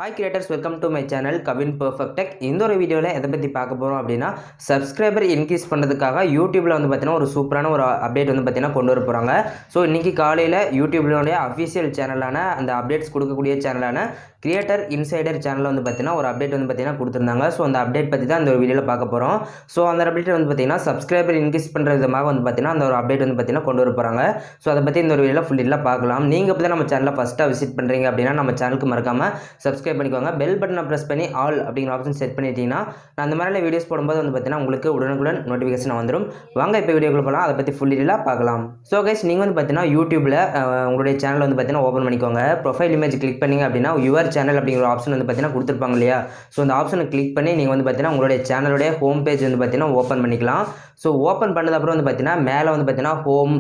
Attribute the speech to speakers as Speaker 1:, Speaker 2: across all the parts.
Speaker 1: Hi creators, welcome to my channel Kavin Perfect Tech. இந்த ஒரு வீடியோல எதை பத்தி பார்க்க போறோம் அப்படினா சப்ஸ்கிரைபர் இன்க்ரீஸ் பண்றதுக்காக YouTubeல வந்து பாத்தீனா ஒரு சூப்பரான ஒரு அப்டேட் வந்து பாத்தீனா கொண்டு வர போறாங்க. சோ இன்னைக்கு காலையில YouTubeலோட அபிஷியல் சேனலான அந்த அப்டேட்ஸ் கொடுக்கக்கூடிய சேனலான கிரியேட்டர் இன்சைடர் சேனல்ல வந்து பாத்தீனா ஒரு அப்டேட் வந்து பாத்தீனா கொடுத்திருந்தாங்க. சோ அந்த அப்டேட் பத்தி தான் இந்த ஒரு வீடியோல பார்க்க போறோம். சோ அந்த அப்டேட் வந்து பாத்தீனா சப்ஸ்கிரைபர் இன்க்ரீஸ் பண்ற விதமாக வந்து பாத்தீனா அந்த ஒரு அப்டேட் வந்து பாத்தீனா கொண்டு வர போறாங்க. சோ அத பத்தி இந்த ஒரு வீடியோல ஃபுல் டீடைலா பார்க்கலாம். நீங்க இப்ப நம்ம சேனலை ஃபர்ஸ்டா விசிட் பண்றீங்க அப்படினா நம்ம சேனலுக்கு மறக்காம சப்ஸ்கிரைப் பண்ணிக்கோங்க. பெல் பட்டனை பிரஸ் பண்ணி ஆல் அப்படிங்கிற ஆப்ஷன் செட் பண்ணிட்டீங்கன்னா நான் அந்த மாதிரி வீடியோஸ் போடும்போது வந்து பார்த்தீங்கன்னா உங்களுக்கு உடனுக்குடன் நோட்டிஃபிகேஷன் வந்துடும். வாங்க இப்போ வீடியோக்குள்ள போகலாம். அதை பற்றி ஃபுல் டீடைலாக பார்க்கலாம். ஸோ கைஸ் நீங்கள் வந்து பார்த்தீங்கன்னா யூடியூப்ல உங்களுடைய சேனல் வந்து பார்த்தீங்கன்னா ஓப்பன் பண்ணிக்கோங்க. ப்ரொஃபைல் இமேஜ் கிளிக் பண்ணீங்க அப்படின்னா யுவர் சேனல் அப்படிங்கிற ஒரு ஆப்ஷன் வந்து பார்த்தீங்கன்னா கொடுத்துருப்பாங்க இல்லையா. ஸோ அந்த ஆப்ஷனை கிளிக் பண்ணி நீங்கள் வந்து பார்த்தீங்கன்னா உங்களுடைய சேனலுடைய ஹோம் பேஜ் வந்து பார்த்தீங்கன்னா ஓப்பன் பண்ணிக்கலாம். ஸோ ஓப்பன் பண்ணது அப்புறம் வந்து பார்த்தீங்கன்னா மேலே வந்து பார்த்தீங்கன்னா ஹோம்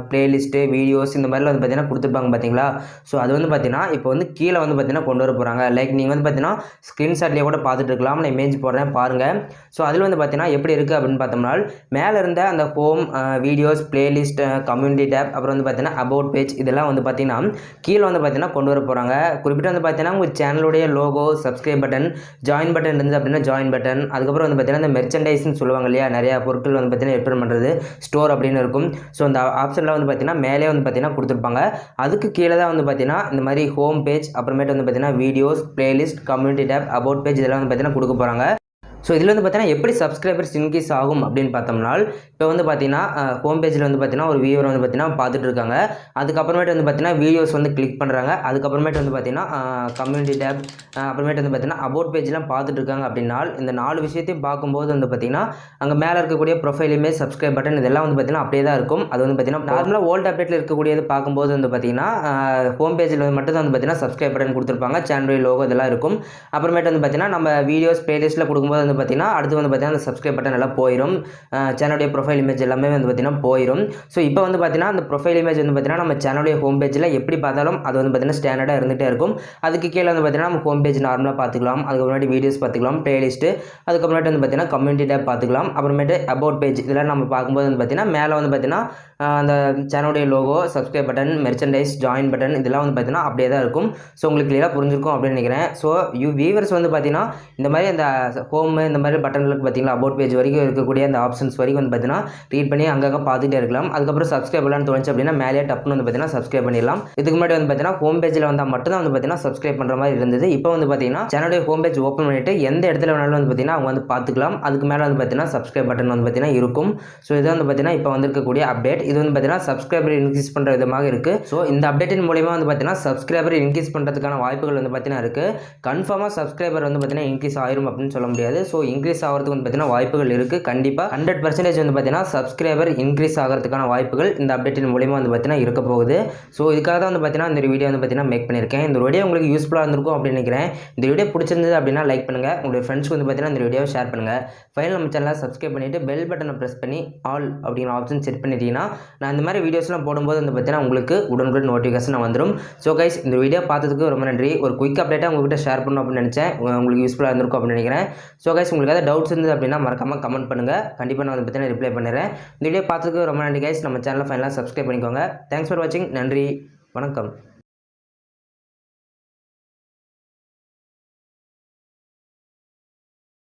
Speaker 1: பிளேலிஸ்ட்டு வீடியோஸ் இந்த மாதிரிலாம் வந்து பார்த்தீங்கன்னா கொடுத்துருப்பாங்க பார்த்தீங்களா. ஸோ அது வந்து பார்த்தீங்கன்னா இப்போ வந்து கீழே வந்து பார்த்தீங்கன்னா கொண்டு வர போகிறாங்க. லைக் நீங்கள் வந்து பார்த்தீங்கன்னா ஸ்க்ரீன்ஷாட்லேயே கூட பார்த்துட்டு இருக்கலாம். நான் இமேஜ் போடுறேன் பாருங்கள். ஸோ அதில் வந்து பார்த்தீங்கன்னா எப்படி இருக்குது அப்படின்னு பார்த்தோம்னா மேலே இருந்த அந்த home videos playlist community tape அப்புறம் வந்து பார்த்தீங்கன்னா அபவுட் பேஜ் இதெல்லாம் வந்து பார்த்தீங்கன்னா கீழே வந்து பார்த்தீங்கன்னா கொண்டு வர போகிறாங்க. குறிப்பிட்டு வந்து பார்த்தீங்கன்னா உங்கள் சேனலுடைய logo subscribe button join button இருந்தது அப்படின்னா ஜாயின் பட்டன் அதுக்கப்புறம் வந்து பார்த்தீங்கன்னா இந்த மெர்ச்சன்டைஸ்ன்னு சொல்லுவாங்க இல்லையா. நிறையா பொருட்கள் வந்து பார்த்தீங்கன்னா எக்ஸ்பிளைன் பண்ணுறது ஸ்டோர் அப்படின்னு இருக்கும். ஸோ அந்த ஆப்ஷனில் வந்து பார்த்தீங்கன்னா மேலே வந்து பார்த்தீங்கன்னா கொடுத்துருப்பாங்க. அதுக்கு கீழே தான் வந்து பார்த்தீங்கன்னா இந்த மாதிரி ஹோம் பேஜ் அப்புறமேட்டு வந்து பார்த்தீங்கன்னா videos playlist community tape about page இதெல்லாம் வந்து பார்த்தீங்கன்னா கொடுக்க போகிறாங்க. ஸோ இதில் வந்து பார்த்தீங்கன்னா எப்படி சப்ஸ்கிரைபர்ஸ் இன்க்ரீஸ் ஆகும் அப்படின்னு பார்த்தோம்னா இப்போ வந்து பார்த்தீங்கன்னா ஹோம் பேஜில் வந்து பார்த்தீங்கன்னா ஒரு வியூவர் வந்து பார்த்தீங்கன்னா பார்த்துட்டு இருக்காங்க. அதுக்கப்புறமேட்டு வந்து பார்த்தீங்கன்னா வீடியோஸ் வந்து கிளிக் பண்ணுறாங்க. அதுக்கப்புறமேட்டு வந்து பார்த்தீங்கன்னா கம்யூனிட்டி டேப் அப்புறமேட்டு வந்து பார்த்தீங்கன்னா அபவுட் பேஜ்லாம் பார்த்துட்டு இருக்காங்க அப்படின்னா இந்த 4 விஷயத்தையும் பார்க்கும்போது வந்து பார்த்தீங்கன்னா அங்கே மேலே இருக்கக்கூடிய ப்ரொஃபைல் இமேஜ் சப்ஸ்கிரைப் பட்டன் இதெல்லாம் வந்து பார்த்தீங்கன்னா அப்படியே தான் இருக்கும். அது வந்து பார்த்தீங்கன்னா நார்மலாக ஓல்ட் அப்டேட்டில் இருக்கக்கூடியது பார்க்கும்போது வந்து பார்த்தீங்கன்னா ஹோம் பேஜில் மட்டும் தான் வந்து பார்த்தீங்கன்னா சப்ஸ்கிரைப் பட்டன் கொடுத்துருப்பாங்க. சேனல் லோகோ இதெல்லாம் இருக்கும். அப்புறமேட்டு வந்து பார்த்தீங்கன்னா நம்ம வீடியோஸ் பிளேலிஸ்ட்டில் கொடுக்கும்போது வந்து பார்த்தீங்கன்னா அடுத்து வந்து பார்த்தீங்கன்னா அந்த சப்ஸ்கிரைப் பட்டன் எல்லாம் போயிடும். சேனலுடைய ப்ரொஃபைல் இமேஜ் எல்லாமே வந்து பார்த்தீங்கன்னா போயிடும். ஸோ இப்போ வந்து பார்த்தீங்கன்னா அந்த ப்ரொஃபைல் இமேஜ் வந்து பார்த்தீங்கன்னா நம்ம சேனலுடைய ஹோம் பேஜில் எப்படி பார்த்தாலும் அது வந்து பார்த்தீங்கன்னா ஸ்டாண்டர்டாக இருந்துகிட்டே இருக்கும். அதுக்கு கீழே வந்து பார்த்தீங்கன்னா நம்ம ஹோம் பேஜ் நார்மலாக பார்த்துக்கலாம். அதுக்கப்புறமேட்டு வீடியோஸ் பார்த்துக்கலாம் பிளேலிஸ்ட்டு அதுக்கப்புறமேட்டு வந்து பார்த்தீங்கன்னா கம்யூனிட்டி டேப் பார்த்துக்கலாம். அப்புறமேட்டு அபவுட் பேஜ் இதெல்லாம் நம்ம பார்க்கும்போது வந்து பார்த்தீங்கன்னா மேலே வந்து பார்த்தீங்கன்னா அந்த சேனலுடைய logo subscribe button merchandise join button இதெல்லாம் வந்து பார்த்தீங்கன்னா அப்படியே தான் இருக்கும். ஸோ உங்களுக்கு கிளியராக புரிஞ்சிருக்கும் அப்படின்னு நினைக்கிறேன். ஸோ வியூவர்ஸ் வந்து பார்த்தீங்கன்னா இந்த மாதிரி அந்த ஹோம் இந்த மாதிரி பட்டன்களுக்கு பார்த்தீங்கன்னா அபவுட் பேஜ் வரைக்கும் இருக்கக்கூடிய அந்த ஆப்ஷன்ஸ் வரைக்கும் வந்து பார்த்தீங்கன்னா ரீட் பண்ணி அங்கங்கே பார்த்துட்டே இருக்கலாம். அதுக்கப்புறம் சப்ஸ்கிரைப் பண்ணலாம்னு தோணுச்சு அப்படின்னா மேலே டப்புன்னு வந்து பார்த்தீங்கன்னா சப்ஸ்கிரைப் பண்ணிடலாம். இதுக்கு முன்னாடி வந்து பார்த்தீங்கன்னா ஹோம் பேஜில் வந்தால் மட்டும் தான் வந்து பார்த்தீங்கன்னா சப்ஸ்கிரைப் பண்ணுற மாதிரி இருந்தது. இப்போ வந்து பார்த்தீங்கன்னா சேனலுடைய ஹோம் பேஜ் ஓப்பன் பண்ணிட்டு எந்த இடத்துல வேணாலும் வந்து பார்த்தீங்கன்னா அவங்க வந்து பார்த்துக்கலாம். அதுக்கு மேலே வந்து பார்த்தீங்கன்னா சப்ஸ்கிரைப் பட்டன் வந்து பார்த்தீங்கன்னா இருக்கும். ஸோ இது வந்து பார்த்தீங்கன்னா இப்போ வந்திருக்கக்கூடிய அப்டேட் இது வந்து பார்த்தீங்கன்னா சப்ஸ்கிரைபர் இன்க்ரீஸ் பண்ணுற விதமாக இருக்குது. ஸோ இந்த அப்டேட்டின் மூலியமாக வந்து பார்த்தீங்கன்னா சப்ஸ்கிரைபர் இன்க்ரீஸ் பண்ணுறதுக்கான வாய்ப்புகள் வந்து பார்த்தீங்கன்னா இருக்குது. கன்ஃபார்மாக சப்ஸ்கிரைபர் வந்து பார்த்தீங்கன்னா இன்க்ரீஸ் ஆயிரும் அப்படின்னு சொல்ல முடியாது. ஸோ இன்க்ரீஸ் ஆகிறதுக்கு வந்து பார்த்தீங்கன்னா வாய்ப்புகள் இருக்குது. கண்டிப்பாக 100% வந்து பார்த்தீங்கன்னா சப்ஸ்கிரைபர் இன்க்ரீஸ் ஆகிறதுக்கான வாய்ப்புகள் இந்த அப்டேட்டின் மூலியமாக வந்து பார்த்தீங்கன்னா இருக்க போகுது. ஸோ இதுக்காக தான் வந்து பார்த்தீங்கன்னா இந்த வீடியோ வந்து பார்த்தீங்கன்னா மேக் பண்ணியிருக்கேன். இந்த வீடியோ உங்களுக்கு யூஸ்ஃபுல்லாக இருந்திருக்கும் அப்படின்னு நினைக்கிறேன். இந்த வீடியோ பிடிச்சிருந்தது அப்படின்னா லைக் பண்ணுங்கள். உங்களுடைய ஃப்ரெண்ட்ஸ்க்கு வந்து பார்த்தீங்கன்னா இந்த வீடியோவை ஷேர் பண்ணுங்கள். ஃபைனல் நம்ம சேனலை சப்ஸ்கிரைப் பண்ணிவிட்டு பெல் பட்டனை ப்ரெஸ் பண்ணி ஆல் அப்படிங்கிற ஆப்ஷன் செட் பண்ணிட்டீங்கன்னா நான் இந்த மாதிரி வீடியோஸ்லாம் போடும்போது வந்து பார்த்தீங்கன்னா உங்களுக்கு உடனுக்குடன் நோட்டிஃபிகேஷன் வந்துடும். ஸோ கைஸ் இந்த வீடியோ பார்த்ததுக்கு ரொம்ப நன்றி. ஒரு குயிக் அப்டேட்டாக உங்கள்கிட்ட ஷேர் பண்ணணும் அப்படின்னு நினச்சேன். உங்களுக்கு யூஸ்ஃபுல்லாக இருந்திருக்கும் அப்படின்னு நினைக்கிறேன். ஸோ கைஸ் உங்களுக்கு ஏதாவது டவுட்ஸ் இருந்தது அப்படின்னா மறக்காமல் கமெண்ட் பண்ணுங்கள். கண்டிப்பாக நான் அதை பற்றி ரிப்ளை பண்ணுறேன். இந்த வீடியோ பார்த்ததுக்கு ரொம்ப நன்றி கைஸ். நம்ம சேனலை ஃபைனலாக சப்ஸ்கிரைப் பண்ணிக்கோங்க. தேங்க்ஸ் ஃபார் வாட்சிங். நன்றி, வணக்கம்.